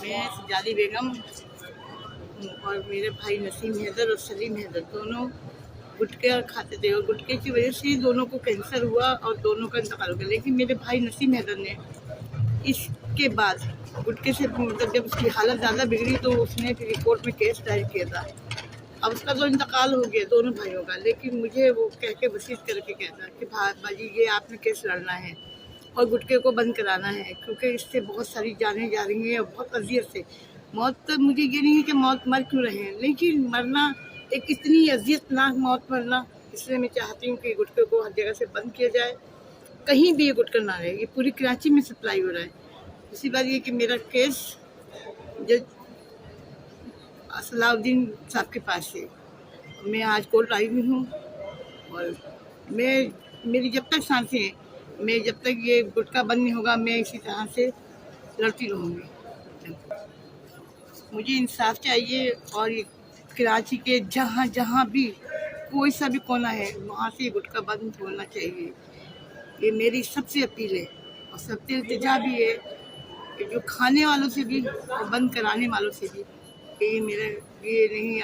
मैं सजादी बेगम और मेरे भाई नसीम हैदर और सलीम हैदर दोनों गुटखे खाते थे और गुटखे की वजह से दोनों को कैंसर हुआ और दोनों का इंतकाल हो गया। लेकिन मेरे भाई नसीम हैदर ने इसके बाद गुटखे से मतलब जब उसकी हालत ज़्यादा बिगड़ी तो उसने फिर कोर्ट में केस दायर किया था। अब उसका तो इंतकाल हो गया दोनों भाइयों का, लेकिन मुझे वो कह के वसीयत करके कहता कि बाजी ये आपने केस लड़ना है और गुटखे को बंद कराना है, क्योंकि इससे बहुत सारी जानें जा रही हैं और बहुत अजियत से। मौत तो मुझे ये नहीं है कि मौत मर क्यों रहे हैं, लेकिन मरना एक इतनी अजियतनाक मौत मरना, इसलिए मैं चाहती हूँ कि गुटखे को हर जगह से बंद किया जाए, कहीं भी ये गुटखा ना रहे। ये पूरी कराची में सप्लाई हो रहा है। इसी बात ये कि मेरा केस जज असलाउद्दीन साहब के पास है। मैं आज कोर्ट आई हुई हूँ और मेरी जब तक सांसें हैं, मैं जब तक ये गुटखा बंद नहीं होगा मैं इसी तरह से लड़ती रहूँगी। मुझे इंसाफ चाहिए और ये कराची के जहाँ जहाँ भी कोई सा भी कोना है वहाँ से गुटखा बंद होना चाहिए। ये मेरी सबसे अपील है और सबसे इल्तिजा भी है कि जो खाने वालों से भी और बंद कराने वालों से भी, ये मेरा ये नहीं